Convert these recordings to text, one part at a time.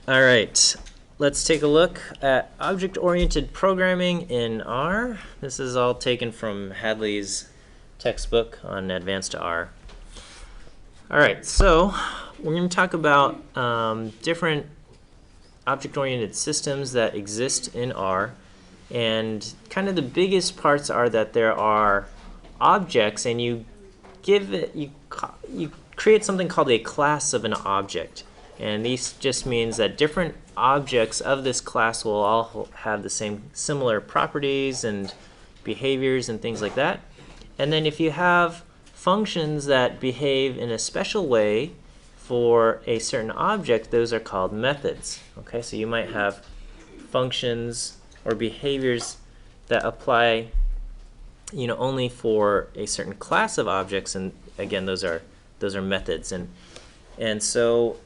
All right, let's take a look at object-oriented programming in R. This is all taken from Hadley's textbook on Advanced R. All right, so we're going to talk about different object-oriented systems that exist in R. And kind of the biggest parts are that there are objects, and you create something called a class of an object. And this just means that different objects of this class will all have the similar properties and behaviors and things like that. And then if you have functions that behave in a special way for a certain object, those are called methods. Okay, so you might have functions or behaviors that apply only for a certain class of objects, and again those are methods. And so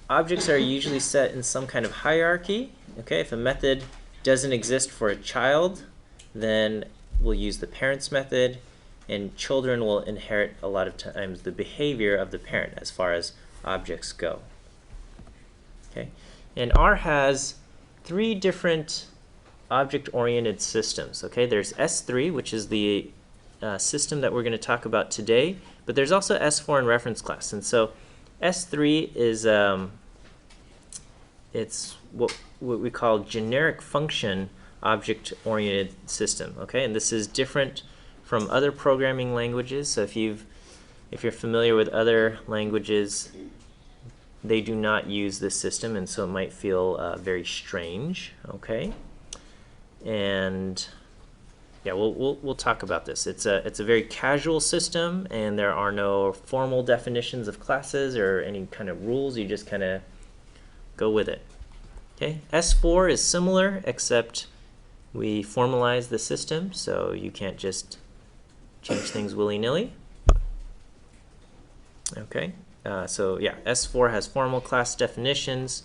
objects are usually set in some kind of hierarchy. Okay, if a method doesn't exist for a child, then we'll use the parents method, and children will inherit a lot of times the behavior of the parent as far as objects go. Okay, and R has three different object-oriented systems. Okay, there's S3, which is the system that we're going to talk about today, but there's also S4 and reference class. And so S3 is it's what we call generic function object-oriented system. Okay, and this is different from other programming languages. So if you're familiar with other languages, they do not use this system, and so it might feel very strange. Okay, and yeah, we'll talk about this. It's a very casual system, and there are no formal definitions of classes or any kind of rules. You just kind of go with it. Okay, S4 is similar, except we formalize the system, so you can't just change things willy-nilly. Okay, so yeah, S4 has formal class definitions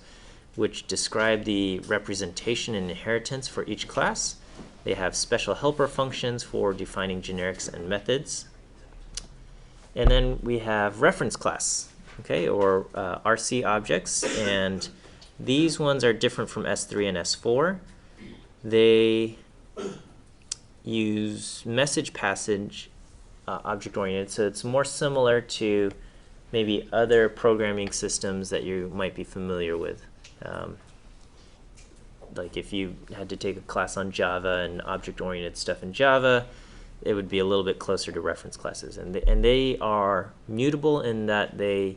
which describe the representation and inheritance for each class. They have special helper functions for defining generics and methods. And then we have reference class, okay, or RC objects, and these ones are different from S3 and S4. They use message passage object-oriented, so it's more similar to maybe other programming systems that you might be familiar with. Like if you had to take a class on Java and object-oriented stuff in Java, it would be a little bit closer to reference classes. And they are mutable in that they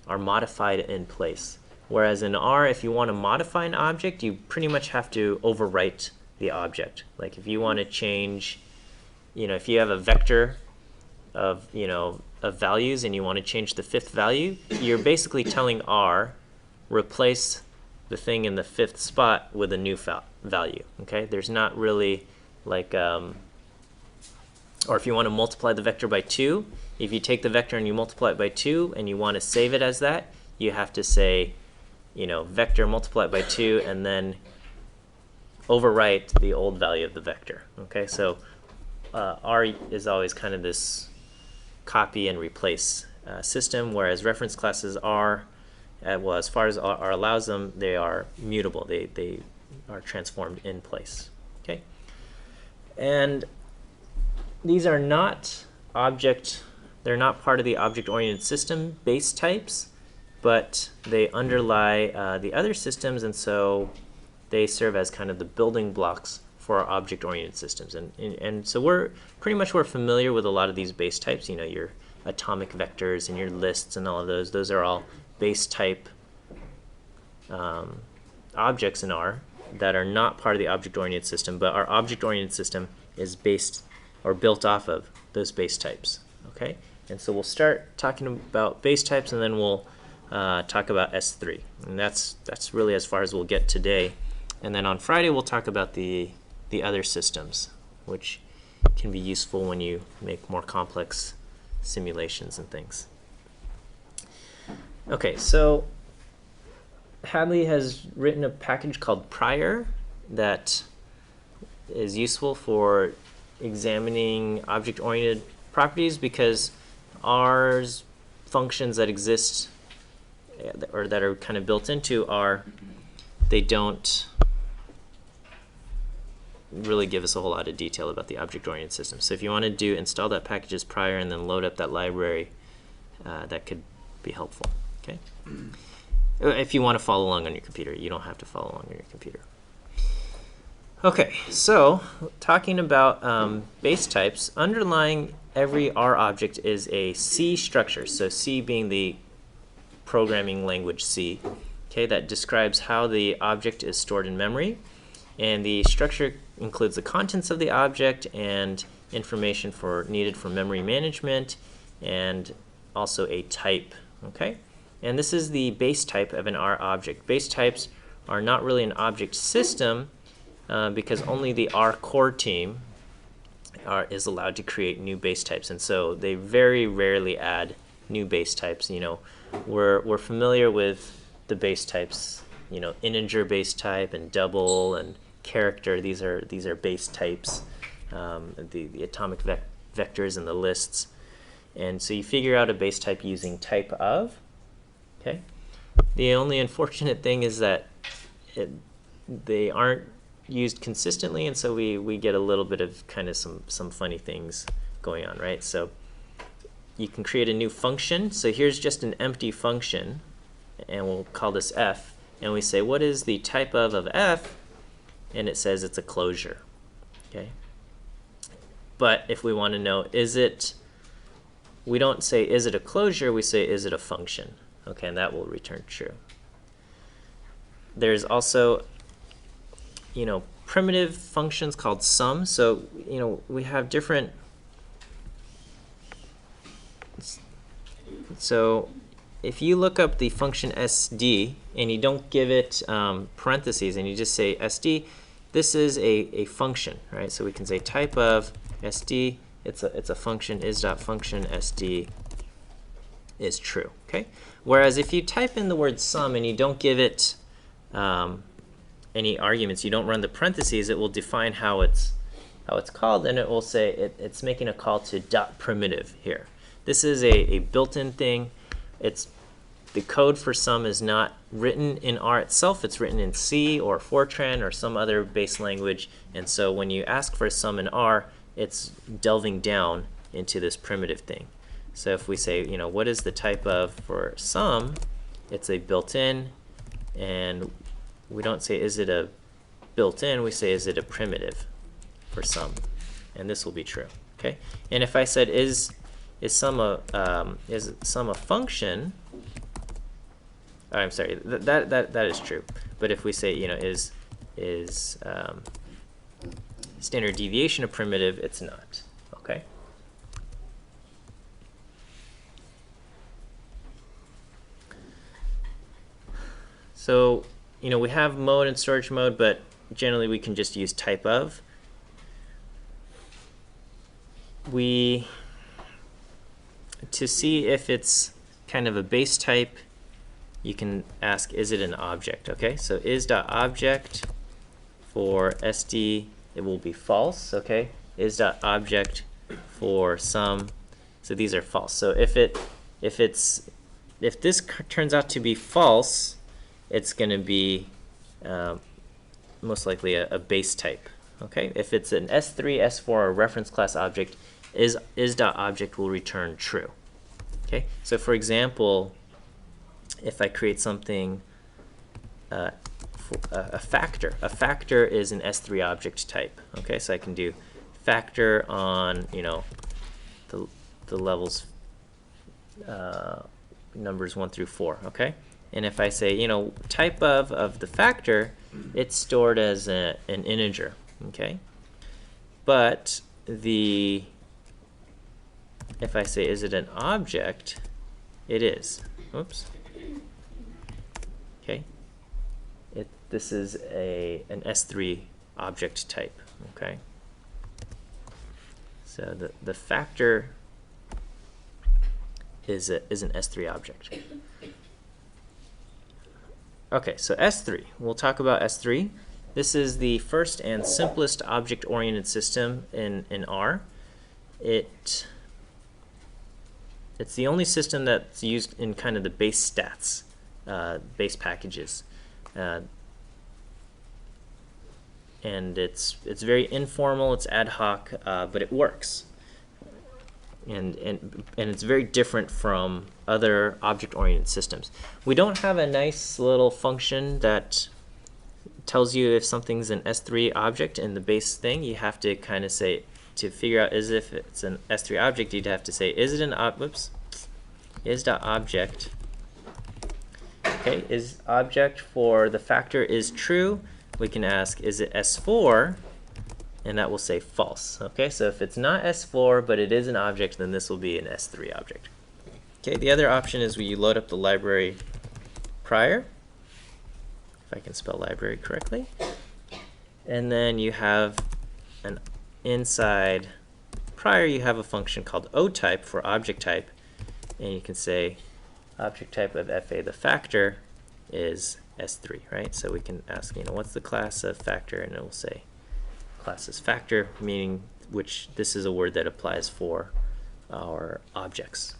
are modified in place. Whereas in R, if you want to modify an object, you pretty much have to overwrite the object. Like if you want to change, if you have a vector of values and you want to change the fifth value, you're basically telling R, replace the thing in the fifth spot with a new value. Okay, there's not really like or if you want to multiply the vector by 2, if you take the vector and you multiply it by 2 and you want to save it as that, you have to say vector multiplied by 2 and then overwrite the old value of the vector. Okay, so R is always kind of this copy and replace system, whereas reference classes are, well, as far as R allows them, they are mutable. They are transformed in place. Okay, and these are not they're not part of the object-oriented system base types, but they underlie the other systems, and so they serve as kind of the building blocks for our object-oriented systems. And so we're familiar with a lot of these base types. Your atomic vectors and your lists and all of those. Those are all base type objects in R that are not part of the object-oriented system, but our object-oriented system is based or built off of those base types. Okay, and so we'll start talking about base types, and then we'll talk about S3, and that's really as far as we'll get today. And then on Friday we'll talk about the other systems, which can be useful when you make more complex simulations and things. Okay, so Hadley has written a package called Prior that is useful for examining object-oriented properties, because R's functions that exist or that are kind of built into are, they don't really give us a whole lot of detail about the object-oriented system. So if you want to install that packages prior and then load up that library, that could be helpful. Okay. If you want to follow along on your computer, you don't have to follow along on your computer. Okay, so talking about base types, underlying every R object is a C structure. So C being the programming language C, okay, that describes how the object is stored in memory. And the structure includes the contents of the object and information needed for memory management, and also a type, okay? And this is the base type of an R object. Base types are not really an object system because only the R core team is allowed to create new base types, and so they very rarely add new base types. You know, we're familiar with the base types, you know, integer base type and double and character. These are base types, the atomic vectors and the lists. And so you figure out a base type using type of. Okay. The only unfortunate thing is that they aren't used consistently, and so we get a little bit of kind of some funny things going on, right? So you can create a new function. So here's just an empty function, and we'll call this f, and we say, what is the type of f? And it says it's a closure. Okay. But if we want to know, we don't say is it a closure, we say is it a function. Okay, and that will return true. There's also, you know, primitive functions called sum. So, you know, we have different. So if you look up the function SD and you don't give it parentheses and you just say SD, this is a function, right? So we can say type of SD, it's a function, is.function SD is true, okay? Whereas if you type in the word sum and you don't give it any arguments, you don't run the parentheses, it will define how it's called, and it will say it's making a call to dot primitive here. This is a built-in thing. The code for sum is not written in R itself. It's written in C or Fortran or some other base language. And so when you ask for a sum in R, it's delving down into this primitive thing. So if we say, you know, what is the type of for sum, it's a built-in, and we don't say is it a built-in, we say is it a primitive for sum, and this will be true. Okay. And if I said is sum a function? I'm sorry, that is true. But if we say, you know, is standard deviation a primitive, it's not. Okay. So, you know, we have mode and storage mode, but generally we can just use type of. To see if it's kind of a base type, you can ask, is it an object? Okay, so is.object for SD, it will be false. Okay, is.object for sum, so these are false. So if this turns out to be false, it's going to be most likely a base type. Okay, if it's an S3, S4, or reference class object, is.object will return true. Okay, so for example, if I create something, a factor is an S3 object type. Okay, so I can do factor on, you know, the levels numbers 1 through 4. Okay, and if I say, you know, type of the factor, it's stored as an integer. Okay, but if I say is it an object, it is. Oops. Okay. This is an S3 object type. Okay. So the factor is an S3 object. Okay, so S3. We'll talk about S3. This is the first and simplest object-oriented system in R. It's the only system that's used in kind of the base stats base packages. And it's very informal, it's ad hoc, but it works. And it's very different from other object-oriented systems. We don't have a nice little function that tells you if something's an S3 object in the base thing. You have to kind of say, to figure out as if it's an S3 object, you'd have to say, is it an is.object, okay, is object for the factor is true. We can ask, is it S4? And that will say false. Okay, so if it's not S4 but it is an object, then this will be an S3 object. Okay, the other option is you load up the library prior, if I can spell library correctly, and then you have an inside prior you have a function called otype for object type, and you can say object type of FA, the factor, is S3, right? So we can ask, what's the class of factor, and it will say class is factor, meaning which this is a word that applies for our objects.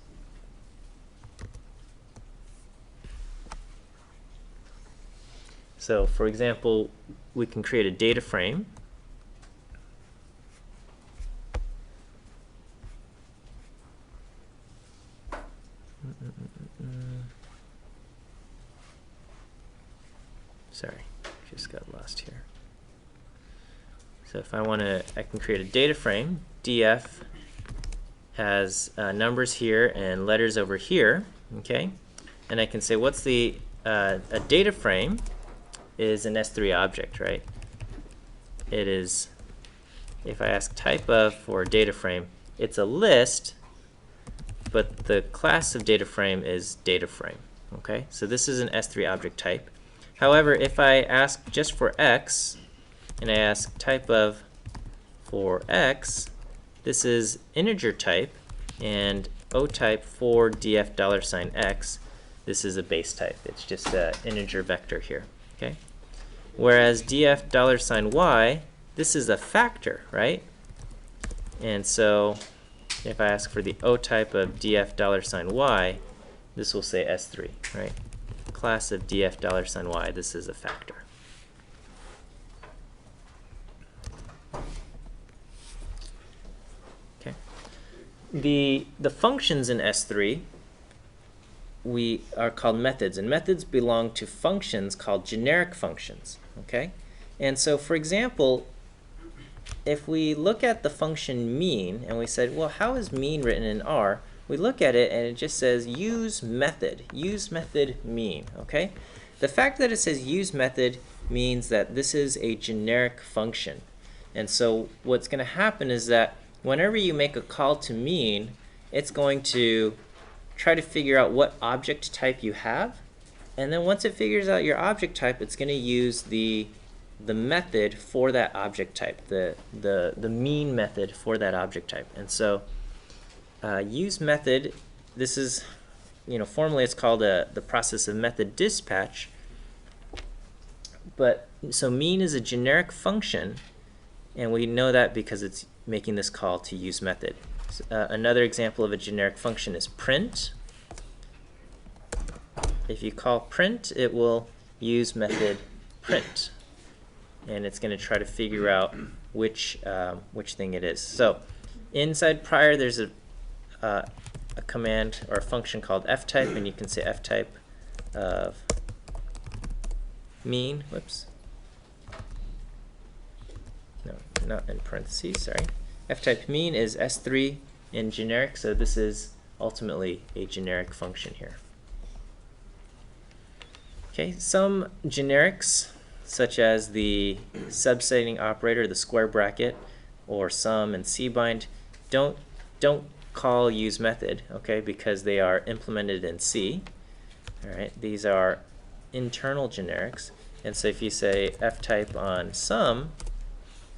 So for example, we can create a data frame. Sorry, just got lost here. So if I want to, I can create a data frame. DF has numbers here and letters over here, okay? And I can say what's the, a data frame is an S3 object, right? It is, if I ask type of for data frame, it's a list, but the class of data frame is data frame, okay? So this is an S3 object type. However, if I ask just for X, and I ask type of for X, this is integer type, and otype for df $X, this is a base type. It's just an integer vector here, okay? Whereas df $Y, this is a factor, right? And so if I ask for the otype of df $Y, this will say S3, right? Class of df $Y, this is a factor. Okay. The functions in S3 are called methods, and methods belong to functions called generic functions. Okay, and so for example, if we look at the function mean and we said, well, how is mean written in R? We look at it and it just says use method mean, okay? The fact that it says use method means that this is a generic function. And so what's going to happen is that whenever you make a call to mean, it's going to try to figure out what object type you have, and then once it figures out your object type, it's going to use the method for that object type, the mean method for that object type. And so use method, this is, formally it's called the process of method dispatch, but so mean is a generic function, and we know that because it's making this call to use method. Another example of a generic function is print. If you call print, it will use method print, and it's going to try to figure out which thing it is. So inside prior, there's a command or a function called ftype, and you can say ftype of mean. Whoops. No, not in parentheses. Sorry. Ftype mean is S3 in generic, so this is ultimately a generic function here. Okay, some generics, such as the subsetting operator, the square bracket, or sum and cbind, don't call use method, okay, because they are implemented in C. All right, these are internal generics, and so if you say ftype on sum,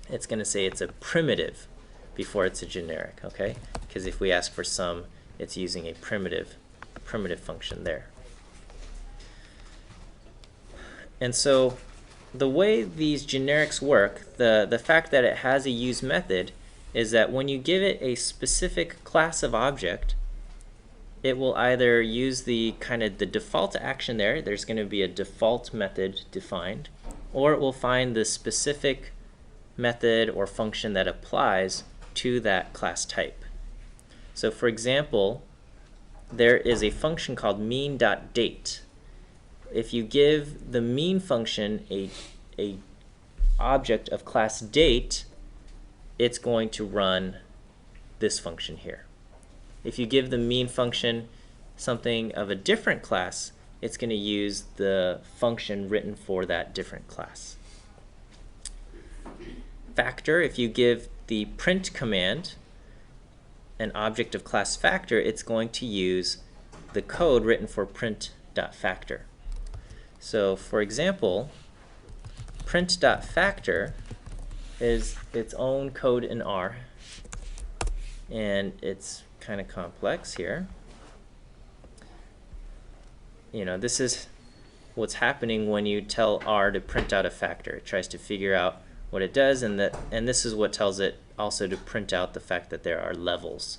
it's going to say it's a primitive before it's a generic, okay? Because if we ask for sum, it's using a primitive function there. And so the way these generics work, the fact that it has a use method is that when you give it a specific class of object, it will either use the default action there. There's going to be a default method defined, or it will find the specific method or function that applies to that class type. So for example, there is a function called mean.date. If you give the mean function a object of class date, it's going to run this function here. If you give the mean function something of a different class, it's going to use the function written for that different class. Factor, if you give the print command an object of class factor, it's going to use the code written for print.factor. So for example, print.factor is its own code in R, and it's kind of complex here. This is what's happening when you tell R to print out a factor. It tries to figure out what it does, and this is what tells it also to print out the fact that there are levels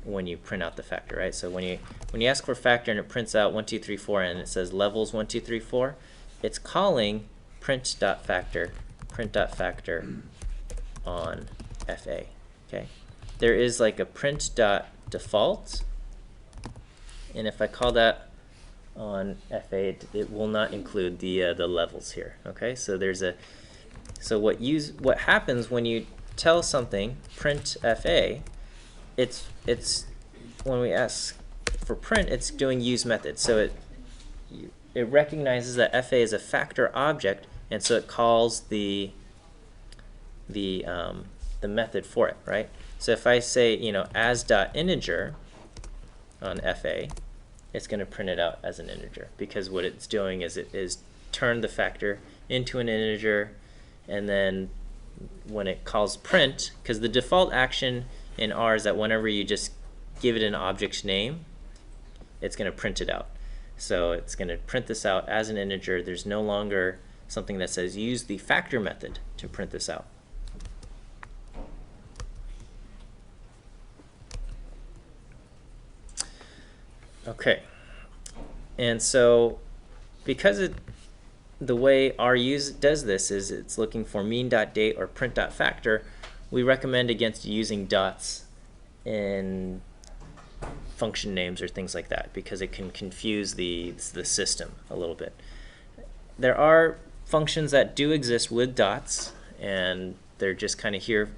when you print out the factor, right? So when you ask for factor and it prints out 1, 2, 3, 4, and it says levels 1, 2, 3, 4, it's calling print.factor on FA. Okay, there is like a print.default, and if I call that on FA, it will not include the levels here. Okay, so what happens when you tell something print FA, it's when we ask for print, it's doing use method. So it recognizes that FA is a factor object, and so it calls the method for it, right? So if I say as.integer on FA, it's going to print it out as an integer, because what it's doing is it is turn the factor into an integer, and then when it calls print, because the default action in R is that whenever you just give it an object's name, it's going to print it out. So it's going to print this out as an integer. There's no longer something that says use the factor method to print this out. Okay, and so because the way R does this is it's looking for mean.date or print.factor, we recommend against using dots in function names or things like that, because it can confuse the system a little bit. There are functions that do exist with dots, and they're just kind of here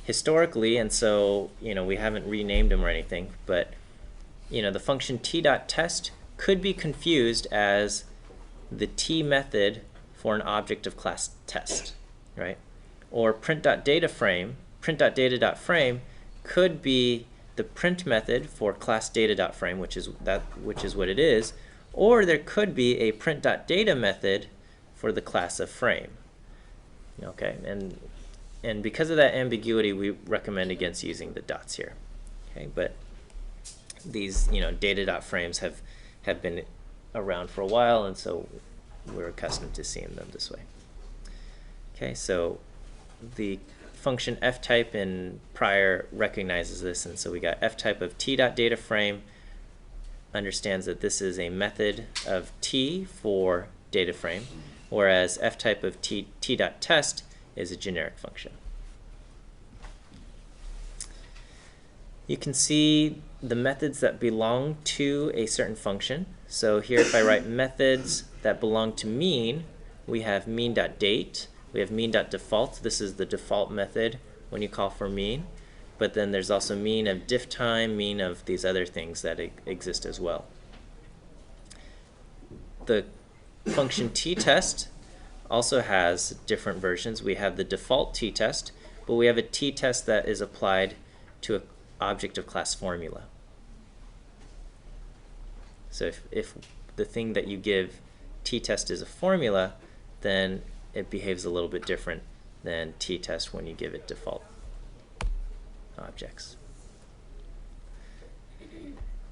historically, and so we haven't renamed them or anything, but the function t.test could be confused as the t method for an object of class test, right? Or print.dataframe could be the print method for class data.frame, which is what it is, or there could be a print.data method for the class of frame. Okay, and because of that ambiguity, we recommend against using the dots here. Okay, but these data.frames have been around for a while, and so we're accustomed to seeing them this way. Okay, so the function ftype in prior recognizes this, and so we got ftype of t.dataframe understands that this is a method of t for dataframe, whereas ftype of t.test is a generic function. You can see the methods that belong to a certain function. So here, if I write methods that belong to mean, we have mean.date, we have mean.default. This is the default method when you call for mean. But then there's also mean of diff time, mean of these other things that exist as well. The function t-test also has different versions. We have the default t-test, but we have a t-test that is applied to an object of class formula. So if the thing that you give t-test is a formula, then it behaves a little bit different than t-test when you give it default objects.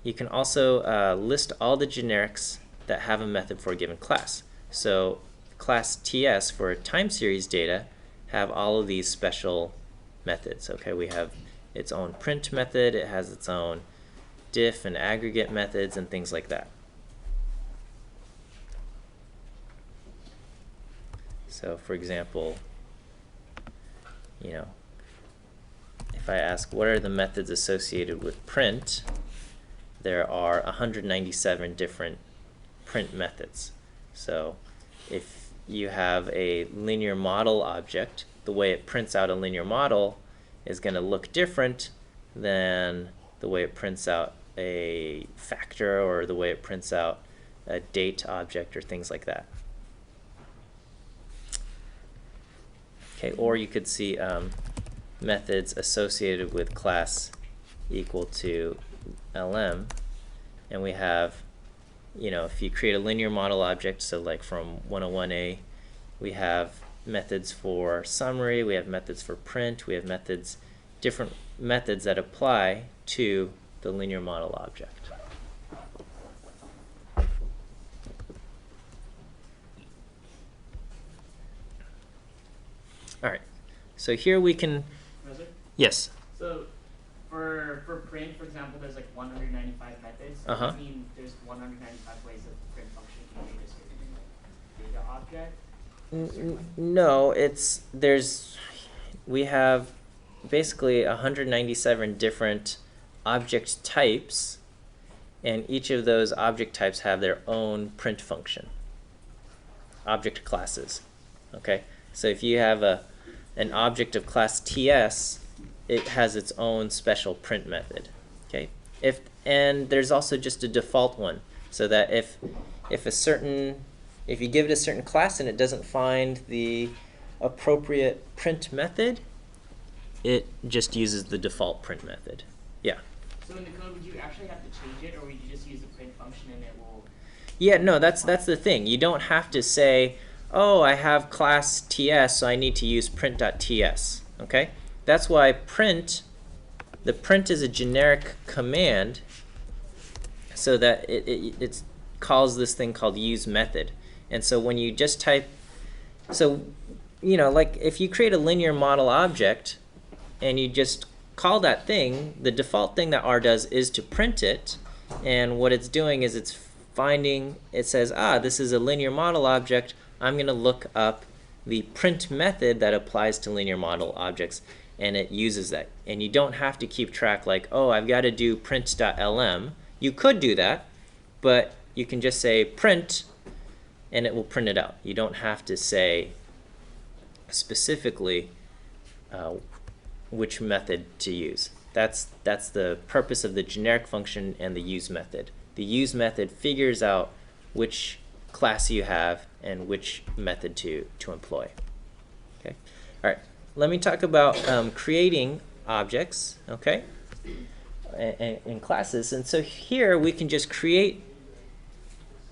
You can also list all the generics that have a method for a given class. So class TS for time series data have all of these special methods. Okay, we have its own print method, it has its own diff and aggregate methods and things like that. So for example, if I ask what are the methods associated with print, there are 197 different print methods. So if you have a linear model object, the way it prints out a linear model is going to look different than the way it prints out a factor or the way it prints out a date object or things like that. Okay, or you could see methods associated with class equal to LM, and we have, if you create a linear model object, so like from 101A, we have methods for summary, we have methods for print, we have different methods that apply to the linear model object. All right, so here we can. Yes. So for print, for example, there's like 195 methods. Does that mean there's 195 ways that the print function can be a certain data object? No, we have basically 197 different object types, and each of those object types have their own print function. Object classes. Okay, so if you have an object of class TS, it has its own special print method. Okay, and there's also just a default one, so that if you give it a certain class and it doesn't find the appropriate print method, it just uses the default print method. Yeah. So in the code, would you actually have to change it, or would you just use the print function and it will? Yeah, no, that's the thing. You don't have to say, oh, I have class TS, so I need to use print.ts. Okay? That's why the print is a generic command, so that it calls this thing called use method. And so when you just type, like if you create a linear model object and you just call that thing, the default thing that R does is to print it, and what it's doing is it says, this is a linear model object, I'm going to look up the print method that applies to linear model objects, and it uses that. And you don't have to keep track like, oh, I've got to do print.lm. You could do that, but you can just say print, and it will print it out. You don't have to say specifically which method to use. That's the purpose of the generic function and the use method. The use method figures out which class you have and which method to employ. Okay. All right. Let me talk about creating objects. Okay. In classes, and so here we can just create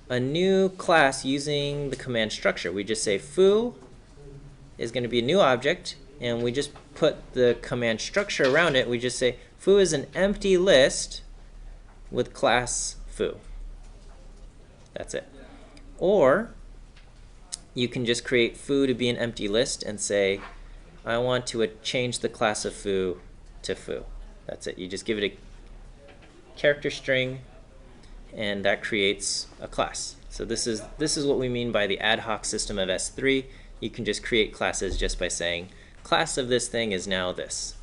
a new class using the command structure. We just say foo is going to be a new object, and we just put the command structure around it. We just say foo is an empty list with class foo. That's it. Or you can just create foo to be an empty list and say, I want to change the class of foo to foo. That's it. You just give it a character string, and that creates a class. So this is what we mean by the ad hoc system of S3. You can just create classes just by saying, class of this thing is now this.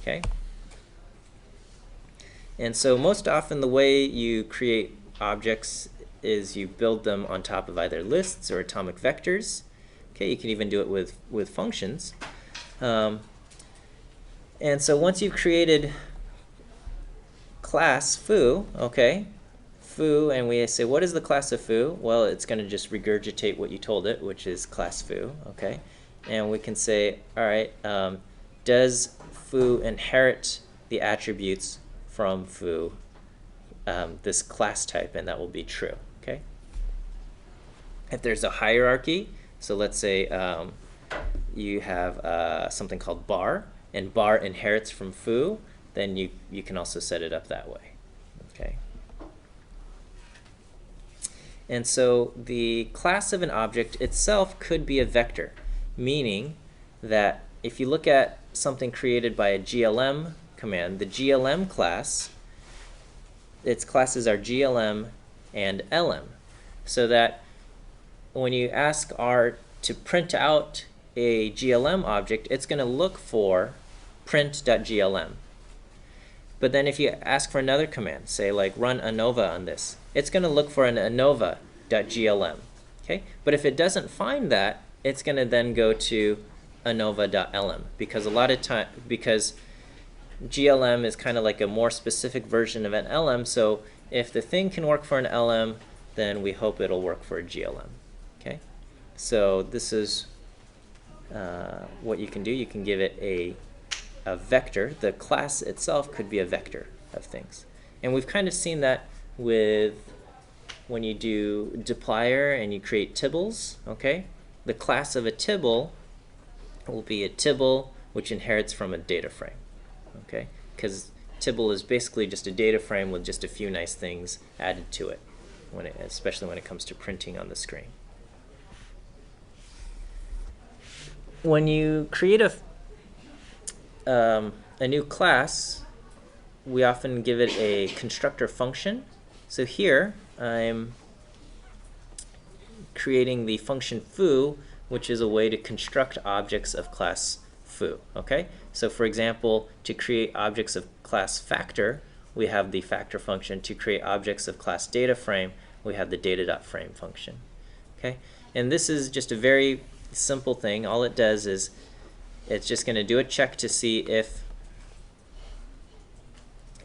Okay? And so most often the way you create objects is you build them on top of either lists or atomic vectors. Okay, you can even do it with functions. And so once you've created class foo, okay, foo, and we say, what is the class of foo? Well, it's going to just regurgitate what you told it, which is class foo, okay? And we can say, all right, does foo inherit the attributes from foo, this class type, and that will be true, okay? If there's a hierarchy, so let's say you have something called bar, and bar inherits from foo, then you can also set it up that way, okay? And so the class of an object itself could be a vector, meaning that if you look at something created by a GLM command, the GLM class its classes are GLM and LM, so that when you ask R to print out a GLM object, it's going to look for print.glm. But then if you ask for another command, say like run ANOVA on this, it's going to look for an ANOVA.glm. Okay? But if it doesn't find that, it's going to then go to ANOVA.lm, because because GLM is kind of like a more specific version of an LM, so if the thing can work for an LM, then we hope it'll work for a GLM. Okay? So this is what you can do. You can give it a vector. The class itself could be a vector of things. And we've kind of seen that with when you do dplyr and you create tibbles. Okay? The class of a tibble will be a tibble which inherits from a data frame. Okay? Because tibble is basically just a data frame with just a few nice things added to it, especially when it comes to printing on the screen. When you create a new class, we often give it a constructor function. So here I'm creating the function foo, which is a way to construct objects of class foo. Okay? So for example, to create objects of class factor, we have the factor function. To create objects of class data frame, we have the data.frame function. Okay? And this is just a very simple thing. All it does is it's just going to do a check to see if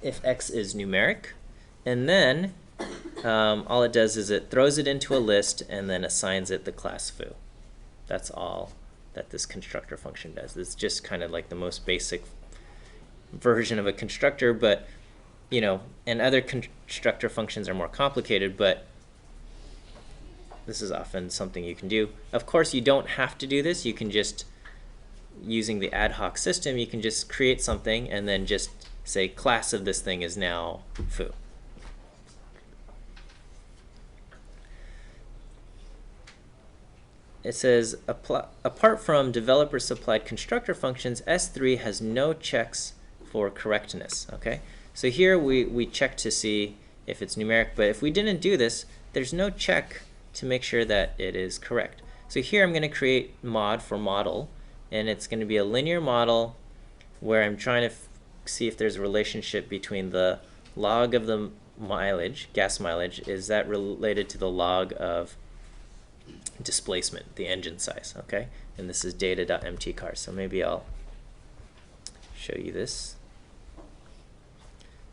x is numeric, and then all it does is it throws it into a list and then assigns it the class foo. That's all that this constructor function does. It's just kind of like the most basic version of a constructor, but you know, and other constructor functions are more complicated, but this is often something you can do. Of course, you don't have to do this. You can just, using the ad hoc system, you can just create something and then just say class of this thing is now foo. It says, apart from developer-supplied constructor functions, S3 has no checks for correctness. Okay, so here we check to see if it's numeric, but if we didn't do this, there's no check to make sure that it is correct. So here I'm going to create mod for model, and it's going to be a linear model where I'm trying to see if there's a relationship between the log of the mileage, gas mileage, is that related to the log of displacement, the engine size. Okay, and this is data.mtcar, so maybe I'll show you this.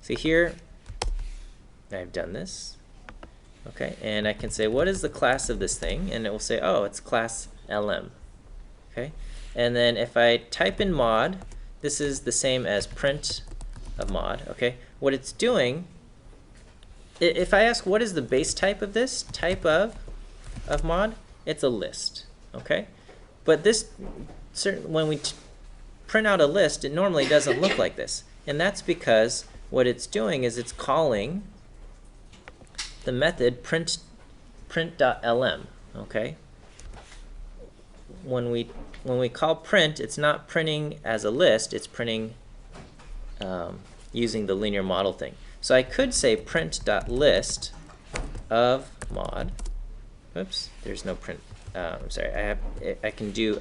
So here I've done this. Okay, and I can say, what is the class of this thing? And it will say, oh, it's class LM. Okay, and then if I type in mod, this is the same as print of mod. Okay, what it's doing, if I ask what is the base type of this, type of mod, it's a list. Okay, but this, when we print out a list, it normally doesn't look like this. And that's because what it's doing is it's calling the method print.lm. Okay, when we call print, it's not printing as a list, it's printing using the linear model thing. So I could say print.list of mod. Oops, there's no print. I'm sorry, I can do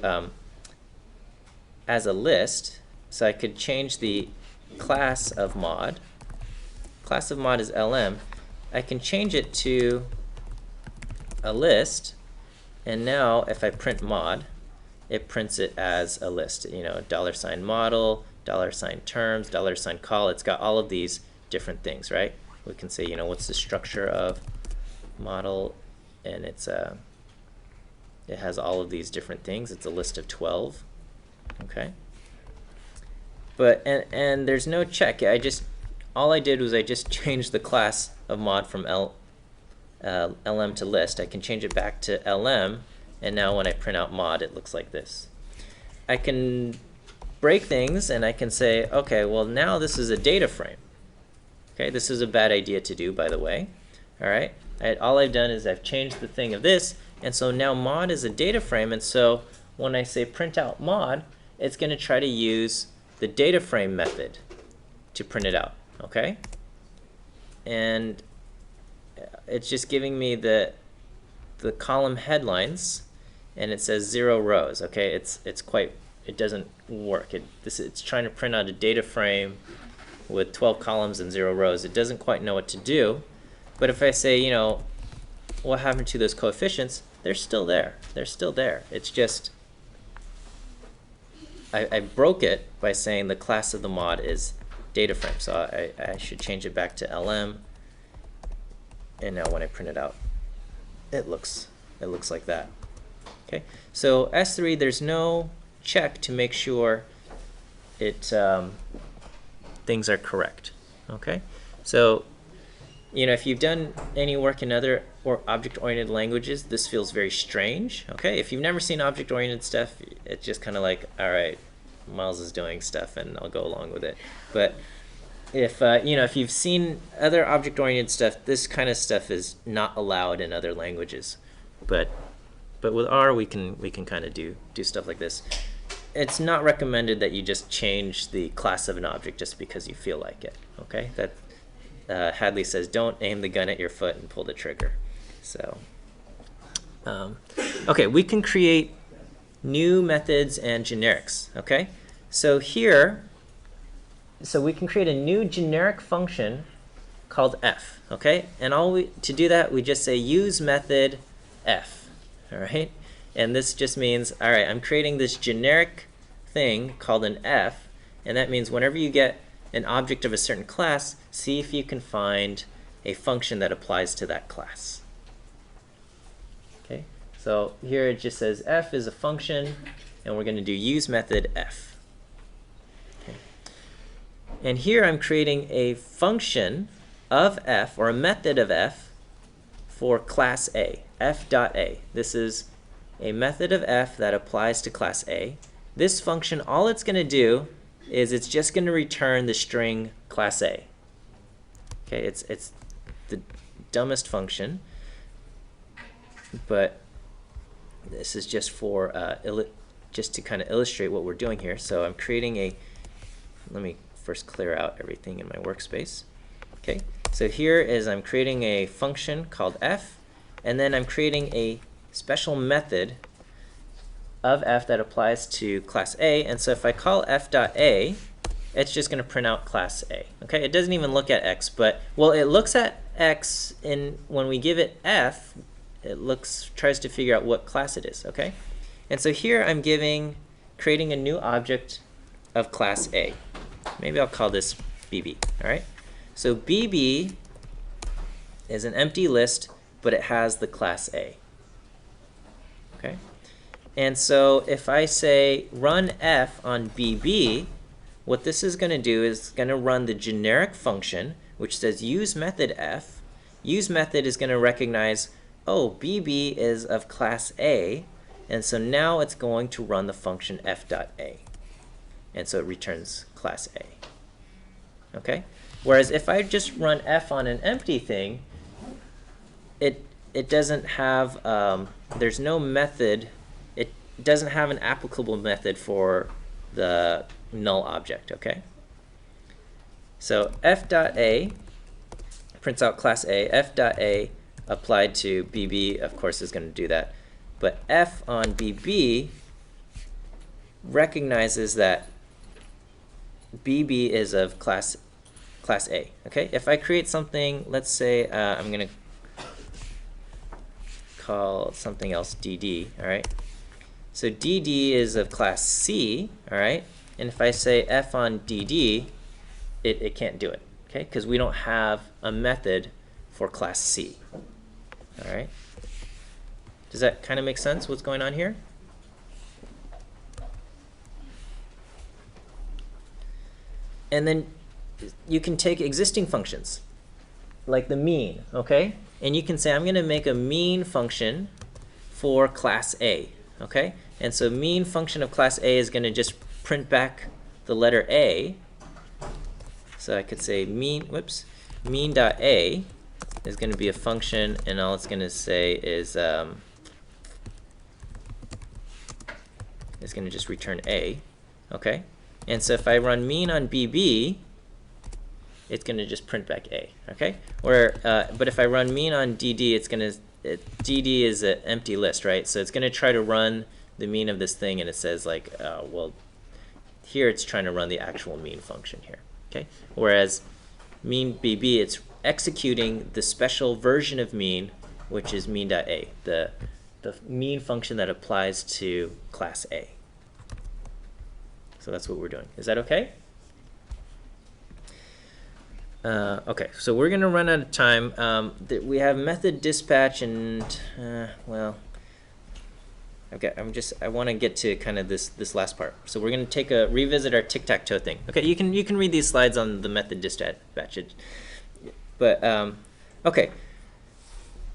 as a list, so I could change the class of mod. Class of mod is LM. I can change it to a list, and now if I print mod, it prints it as a list. You know, $model, $terms, $call. It's got all of these different things, right? We can say, you know, what's the structure of model, and it's it has all of these different things. It's a list of 12. Okay. But and there's no check. All I did was I just changed the class of mod from LM to list. I can change it back to LM, and now when I print out mod, it looks like this. I can break things, and I can say, okay, well now this is a data frame. Okay, this is a bad idea to do, by the way. All right, all I've done is I've changed the thing of this, and so now mod is a data frame, and so when I say print out mod, it's going to try to use the data frame method to print it out. Okay? and it's just giving me the column headlines, and it says 0 rows. Okay, it doesn't work. It's trying to print out a data frame with 12 columns and 0 rows. It doesn't quite know what to do. But if I say, you know, what happened to those coefficients, they're still there. They're still there. It's just I broke it by saying the class of the mod is data frame. So I should change it back to LM. And now when I print it out, it looks like that. Okay. So S3, there's no check to make sure things are correct. Okay. So if you've done any work in other object-oriented languages, this feels very strange. Okay, if you've never seen object-oriented stuff, it's just kind of like, all right, Miles is doing stuff, and I'll go along with it. But if if you've seen other object-oriented stuff, this kind of stuff is not allowed in other languages. But with R, we can kind of do stuff like this. It's not recommended that you just change the class of an object just because you feel like it. Okay, Hadley says, don't aim the gun at your foot and pull the trigger. So, okay, we can create new methods and generics. Okay, so we can create a new generic function called f. Okay, and to do that, we just say use method f. All right, and this just means, all right, I'm creating this generic thing called an f, and that means whenever you get an object of a certain class, see if you can find a function that applies to that class. Okay, so here it just says f is a function, and we're going to do use method f. Okay. And here I'm creating a function of f, or a method of f, for class A, f.a. This is a method of f that applies to class A. This function, all it's going to do is it's just going to return the string class A. Okay, it's the dumbest function, but this is just for just to kind of illustrate what we're doing here. So I'm creating let me first clear out everything in my workspace. Okay, so here I'm creating a function called f, and then I'm creating a special method of f that applies to class A, and so if I call f.a, it's just going to print out class A. Okay, it doesn't even look at x, but it looks at x, and when we give it f, it tries to figure out what class it is. Okay, and so here I'm creating a new object of class A. Maybe I'll call this BB. All right, so BB is an empty list, but it has the class A. Okay. And so if I say run f on BB, what this is going to do is going to run the generic function, which says use method f. Use method is going to recognize, oh, BB is of class A, and so now it's going to run the function f.a. And so it returns class A. Okay? Whereas if I just run f on an empty thing, it doesn't have, there's no method. It doesn't have an applicable method for the null object. Okay, so f.a prints out class A. f.a applied to BB, of course, is going to do that, but f on BB recognizes that BB is of class A. Okay, if I create something, let's say I'm going to call something else DD. All right. So DD is of class C, all right? And if I say f on DD, it can't do it, okay? Because we don't have a method for class C, all right? Does that kind of make sense, what's going on here? And then you can take existing functions, like the mean, okay? And you can say, I'm going to make a mean function for class A, okay? And so mean function of class A is going to just print back the letter A. So I could say mean.a is going to be a function, and all it's going to say is going to just return A, okay? And so if I run mean on BB, it's going to just print back A, okay? But if I run mean on DD, DD is an empty list, right? So it's going to try to run the mean of this thing, and it says like, well, here it's trying to run the actual mean function here, okay? Whereas mean BB, it's executing the special version of mean, which is mean.a, the mean function that applies to class A. So that's what we're doing. Is that okay? Okay, so we're going to run out of time. We have method dispatch and, well, I want to get to kind of this last part. So we're going to revisit our tic-tac-toe thing. Okay, you can read these slides on the method dispatch. But, okay.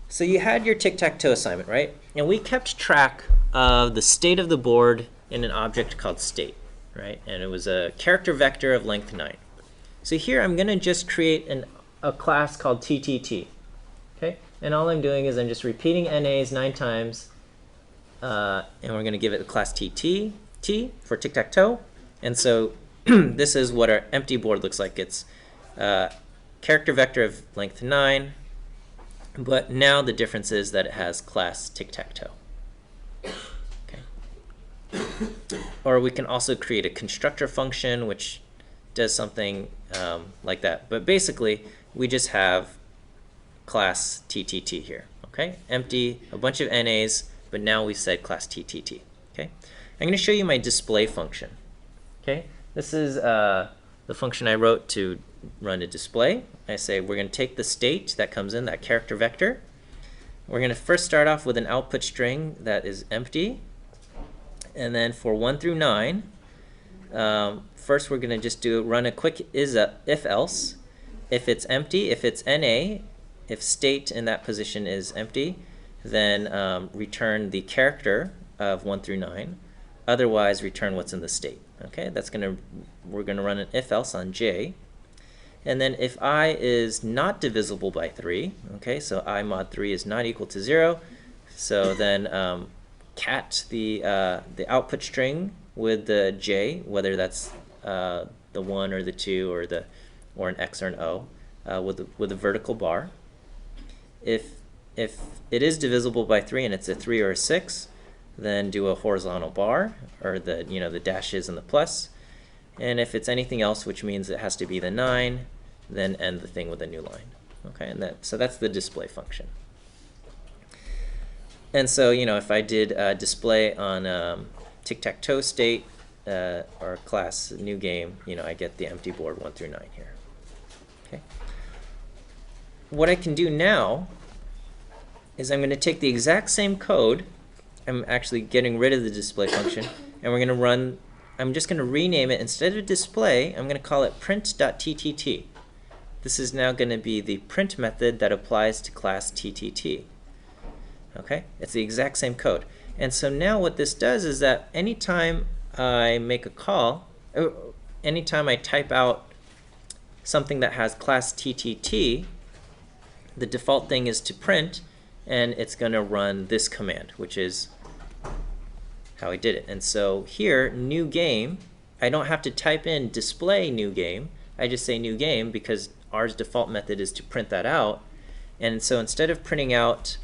So you had your tic-tac-toe assignment, right? And we kept track of the state of the board in an object called state, right? And it was a character vector of length 9. So here I'm going to just create a class called TTT, okay? And all I'm doing is I'm just repeating NAs 9 times, and we're going to give it the class T for tic-tac-toe. And so this is what our empty board looks like. It's character vector of length 9, but now the difference is that it has class tic-tac-toe. Okay. Or we can also create a constructor function which does something like that. But basically, we just have class TTT here. Okay, empty, a bunch of NAs, but now we said class TTT. Okay, I'm going to show you my display function. Okay, this is the function I wrote to run a display. I say we're going to take the state that comes in, that character vector. We're going to first start off with an output string that is empty. And then for 1 through 9, first we're going to just run a quick if else. If it's empty, if it's NA, if state in that position is empty, then return the character of 1 through 9. Otherwise, return what's in the state. Okay, we're going to run an if else on J. And then if I is not divisible by 3, okay, so I mod 3 is not equal to 0, so then cat the output string with the J, whether that's the 1 or the 2 or an X or an O, with a vertical bar. If it is divisible by 3 and it's a 3 or a 6, then do a horizontal bar, or the dashes and the plus. And if it's anything else, which means it has to be the 9, then end the thing with a new line. Okay, and so that's the display function. And so if I did display on tic-tac-toe state or class new game, I get the empty board 1 through 9 here. Okay. What I can do now is I'm going to take the exact same code. I'm actually getting rid of the display function, and we're going to run. I'm just going to rename it. Instead of display, I'm going to call it print.ttt. This is now going to be the print method that applies to class TTT. Okay, it's the exact same code. And so now what this does is that anytime I make a call, anytime I type out something that has class TTT, the default thing is to print, and it's going to run this command, which is how I did it. And so here, new game, I don't have to type in display new game. I just say new game because ours default method is to print that out. And so instead of printing out,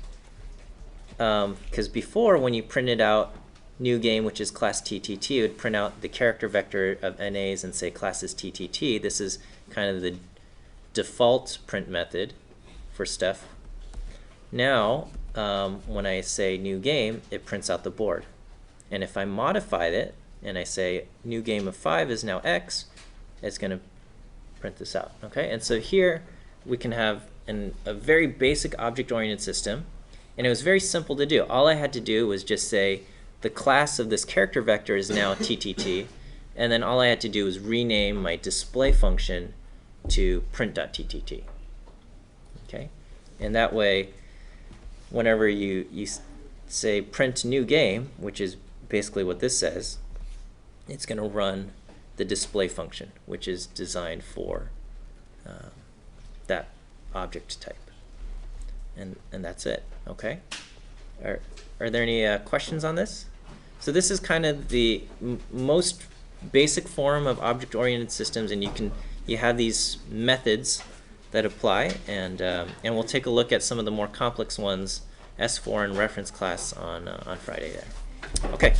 because before when you printed out new game, which is class TTT, it would print out the character vector of NAs and say class is TTT. This is kind of the default print method for stuff. Now, when I say new game, it prints out the board. And if I modified it and I say new game of 5 is now X, it's going to print this out. Okay, and so here we can have a very basic object-oriented system, and it was very simple to do. All I had to do was just say the class of this character vector is now TTT, and then all I had to do was rename my display function to print.ttt. Okay, and that way, whenever you say print new game, which is basically what this says, it's going to run the display function, which is designed for that object type. And that's it. Okay. Are there any questions on this? So this is kind of the most basic form of object-oriented systems, and you you have these methods that apply, and we'll take a look at some of the more complex ones, S4 and reference class on Friday there. Okay.